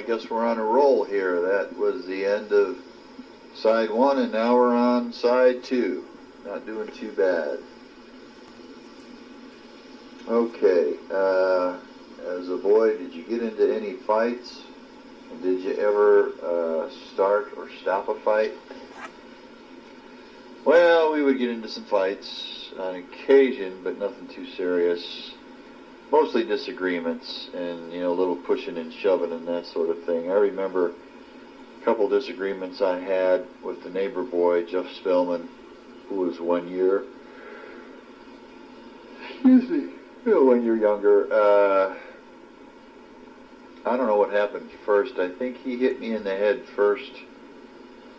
guess we're on a roll here. That was the end of side 1, and now we're on side 2. Not doing too bad. Okay, as a boy, did you get into any fights? And did you ever start or stop a fight? Well, we would get into some fights on occasion, but nothing too serious. Mostly disagreements and, a little pushing and shoving and that sort of thing. I remember a couple disagreements I had with the neighbor boy, Jeff Spellman, who was 1 year. Excuse me. 1 year younger. I don't know what happened first. I think he hit me in the head first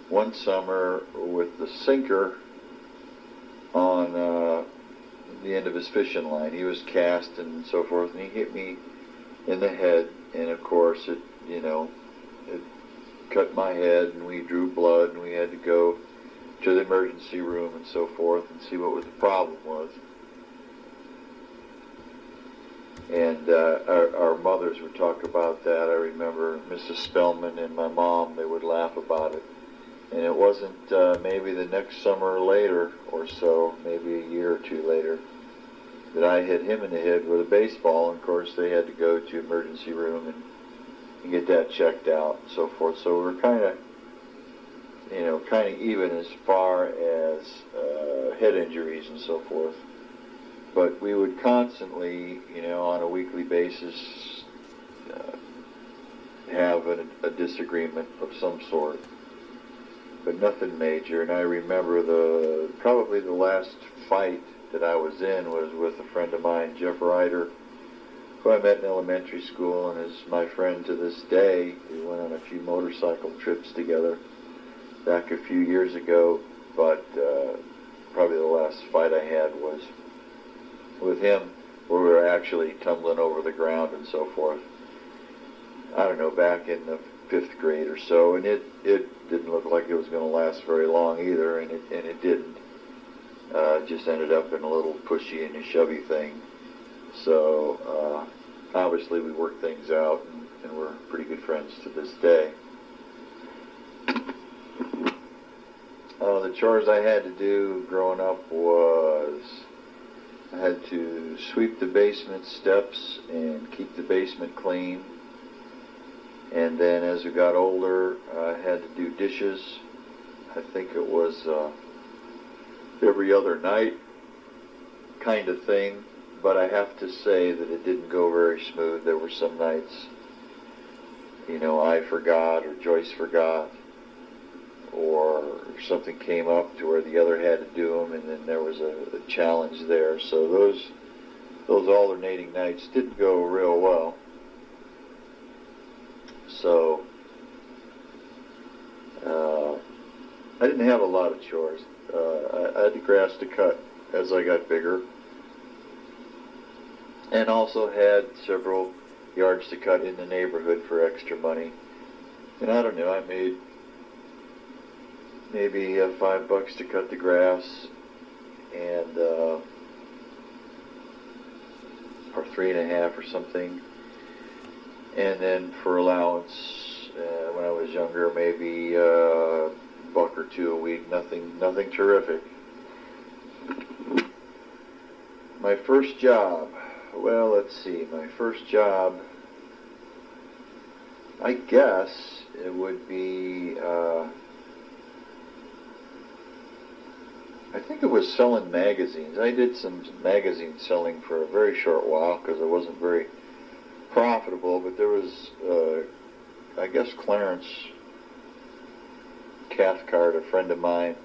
one summer with the sinker on the end of his fishing line. He was cast and so forth, and he hit me in the head, and of course it cut my head, and we drew blood, and we had to go to the emergency room and so forth and see what the problem was. And our mothers would talk about that. I remember Mrs. Spellman and my mom, they would laugh about it. And it wasn't maybe the next summer later or so, maybe a year or two later, that I hit him in the head with a baseball. And of course, they had to go to emergency room and get that checked out and so forth. So we're kind of even as far as head injuries and so forth. But we would constantly, on a weekly basis, have a disagreement of some sort, but nothing major. And I remember probably the last fight that I was in was with a friend of mine, Jeff Ryder, who I met in elementary school and is my friend to this day. We went on a few motorcycle trips together back a few years ago, but probably the last fight I had was with him, where we were actually tumbling over the ground and so forth. I don't know, back in the 5th grade or so, and it didn't look like it was going to last very long either, and it didn't. It just ended up in a little pushy and a shovey thing. So obviously we worked things out, and we're pretty good friends to this day. The chores I had to do growing up was I had to sweep the basement steps and keep the basement clean. And then as we got older, I had to do dishes. I think it was every other night kind of thing. But I have to say that it didn't go very smooth. There were some nights, I forgot or Joyce forgot, or something came up to where the other had to do them, and then there was a challenge there. So those alternating nights didn't go real well. So I didn't have a lot of chores. I had the grass to cut as I got bigger, and also had several yards to cut in the neighborhood for extra money. And I don't know, I made maybe $5 to cut the grass, and or 3.5 or something. And then for allowance, when I was younger, maybe $1 or $2 a week. Nothing terrific. My first job. Well, let's see. My first job, I guess it would be, I think it was selling magazines. I did some magazine selling for a very short while because it wasn't very profitable, but there was, I guess, Clarence Cathcart, a friend of mine,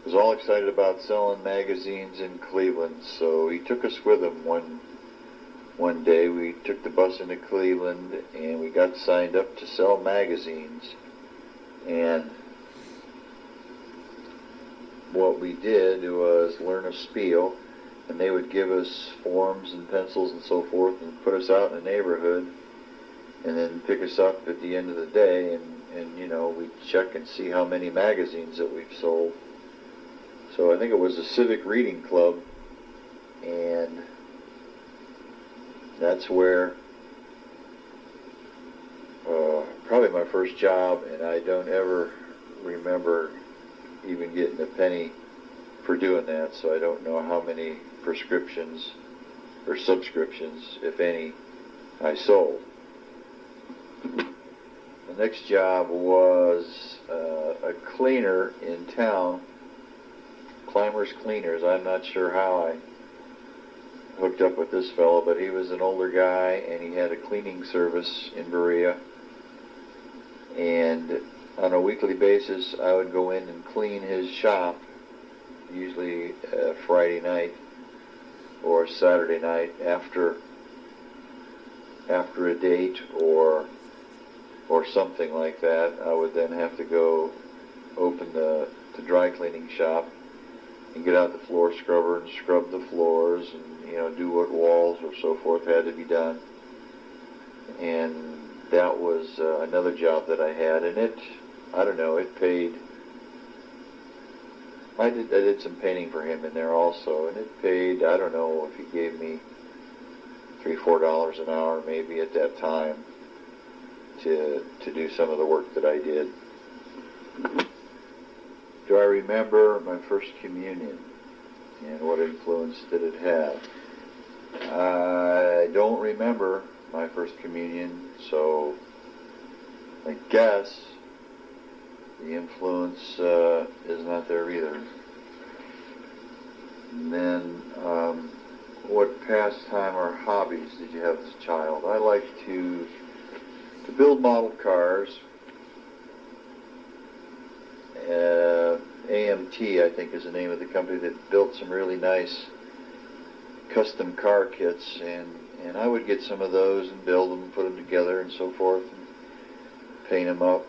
was all excited about selling magazines in Cleveland, so he took us with him one day. We took the bus into Cleveland, and we got signed up to sell magazines. And what we did was learn a spiel, and they would give us forms and pencils and so forth and put us out in the neighborhood and then pick us up at the end of the day, and we'd check and see how many magazines that we've sold. So I think it was a civic reading club, and that's where probably my first job, and I don't ever remember even getting a penny for doing that, so I don't know how many prescriptions or subscriptions, if any, I sold. The next job was a cleaner in town, Climbers Cleaners. I'm not sure how I hooked up with this fellow, but he was an older guy, and he had a cleaning service in Berea. And on a weekly basis, I would go in and clean his shop, usually Friday night or Saturday night after a date or something like that. I would then have to go open the dry cleaning shop and get out the floor scrubber and scrub the floors and do what walls or so forth had to be done. And that was another job that I had, and it paid. I did some painting for him in there also, and it paid, I don't know if he gave me $3-4 an hour maybe at that time to do some of the work that I did. Do I remember my first communion, and what influence did it have? I don't remember my first communion, so I guess the influence is not there either. And then, what pastime or hobbies did you have as a child? I liked to build model cars. AMT, I think, is the name of the company that built some really nice custom car kits, and I would get some of those and build them, put them together and so forth, and paint them up.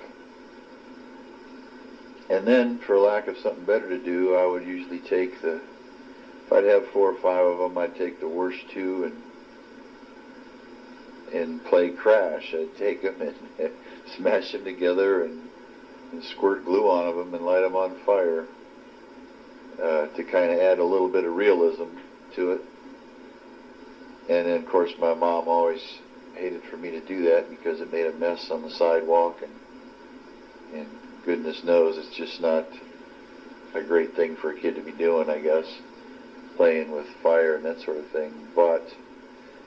And then, for lack of something better to do, I would usually take if I'd have 4 or 5 of them, I'd take the worst 2 and play Crash. I'd take them and smash them together and squirt glue on them and light them on fire to kind of add a little bit of realism to it. And then, of course, my mom always hated for me to do that because it made a mess on the sidewalk, and goodness knows it's just not a great thing for a kid to be doing, I guess, playing with fire and that sort of thing. But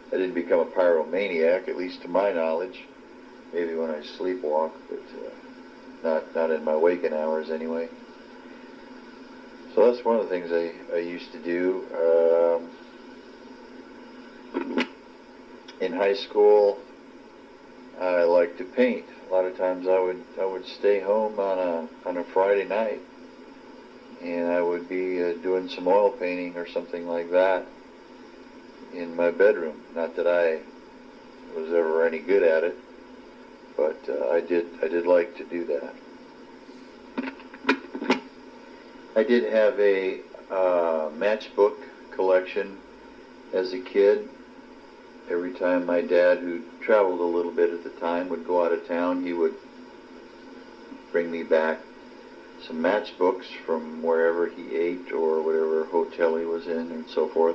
I didn't become a pyromaniac, at least to my knowledge. Maybe when I sleepwalk, but not in my waking hours anyway. So that's one of the things I used to do. In high school, I liked to paint. A lot of times I would stay home on a Friday night, and I would be doing some oil painting or something like that in my bedroom. Not that I was ever any good at it, but I did like to do that. I did have a matchbook collection as a kid. Every time my dad, who traveled a little bit at the time, would go out of town, he would bring me back some matchbooks from wherever he ate or whatever hotel he was in and so forth.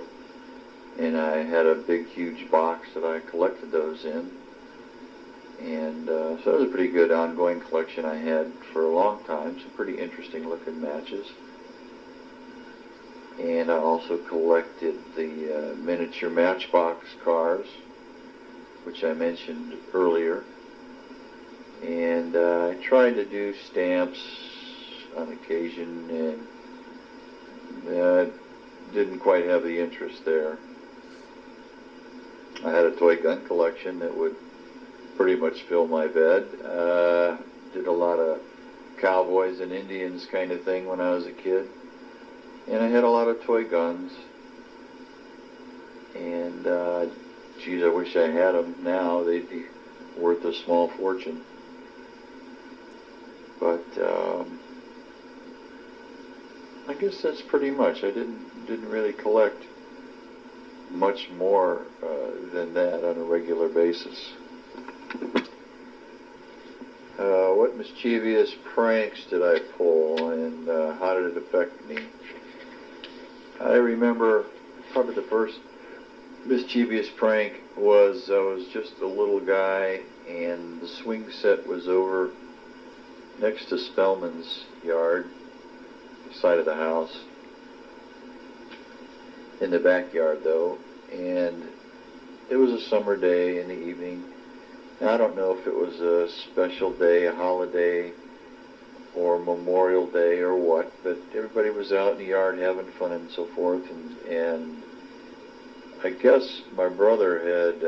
And I had a big, huge box that I collected those in. And so it was a pretty good ongoing collection I had for a long time. Some pretty interesting looking matches. And I also collected the miniature Matchbox cars, which I mentioned earlier. And I tried to do stamps on occasion, and didn't quite have the interest there. I had a toy gun collection that would pretty much fill my bed. Did a lot of cowboys and Indians kind of thing when I was a kid. And I had a lot of toy guns. And, geez, I wish I had them now. They'd be worth a small fortune. But I guess that's pretty much. I didn't really collect much more than that on a regular basis. What mischievous pranks did I pull, and how did it affect me? I remember probably the first mischievous prank was I was just a little guy and the swing set was over next to Spellman's yard, the side of the house, in the backyard though, and it was a summer day in the evening. And I don't know if it was a special day, a holiday, or Memorial Day or what, but everybody was out in the yard having fun and so forth, and I guess my brother had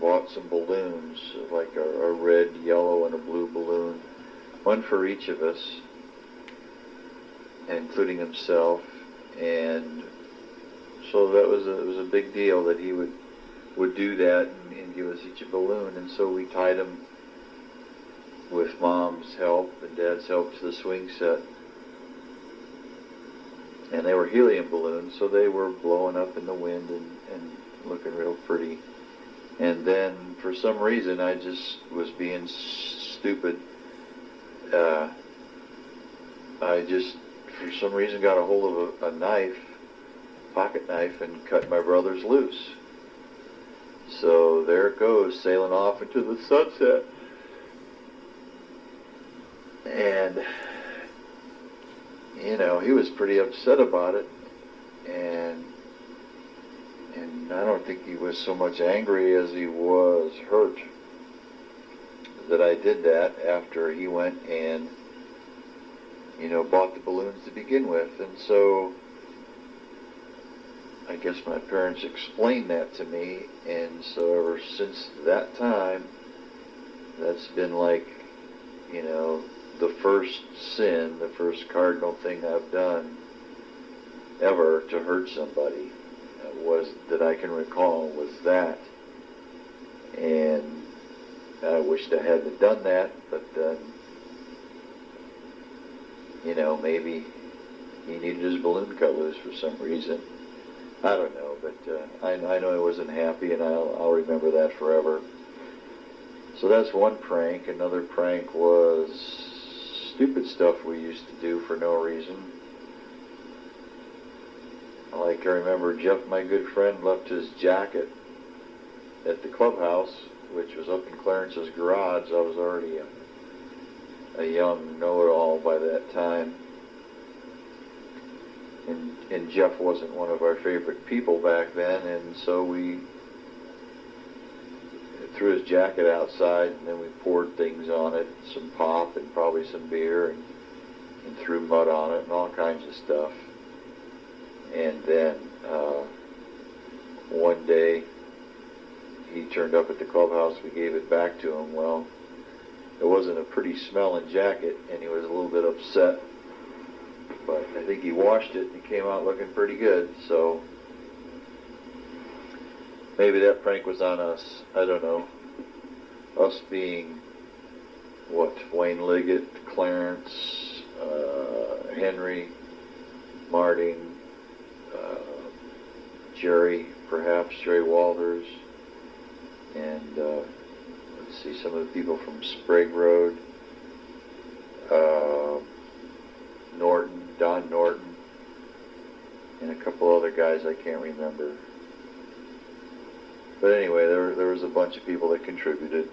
bought some balloons, like a red, yellow, and a blue balloon, one for each of us, including himself, and so it was a big deal that he would do that and give us each a balloon, and so we tied them with Mom's help and Dad's help to the swing set. And they were helium balloons, so they were blowing up in the wind and looking real pretty. And then, for some reason, I just was being stupid. I just, for some reason, got a hold of a knife, pocket knife, and cut my brother's loose. So there it goes, sailing off into the sunset. And, you know, he was pretty upset about it, and I don't think he was so much angry as he was hurt that I did that after he went and, you know, bought the balloons to begin with. And so I guess my parents explained that to me, and so ever since that time, that's been like, you know, the first sin, the first cardinal thing I've done ever to hurt somebody was, that I can recall, was that. And I wished I hadn't done that, but you know, maybe he needed his balloon cut loose for some reason. I don't know, but I know I wasn't happy, and I'll remember that forever. So that's one prank. Another prank was stupid stuff we used to do for no reason. Like, I remember Jeff, my good friend, left his jacket at the clubhouse, which was up in Clarence's garage. I was already a young know-it-all by that time. And Jeff wasn't one of our favorite people back then, and so we threw his jacket outside, and then we poured things on it, some pop and probably some beer, and threw mud on it and all kinds of stuff. And then one day he turned up at the clubhouse. We gave it back to him. Well, it wasn't a pretty smelling jacket, and he was a little bit upset. But I think he washed it and he came out looking pretty good. So maybe that prank was on us. I don't know. Us being, what, Wayne Liggett, Clarence, Henry, Martin, Jerry, perhaps, Jerry Walters, and let's see, some of the people from Sprague Road, Norton, Don Norton, and a couple other guys I can't remember. But anyway, there was a bunch of people that contributed.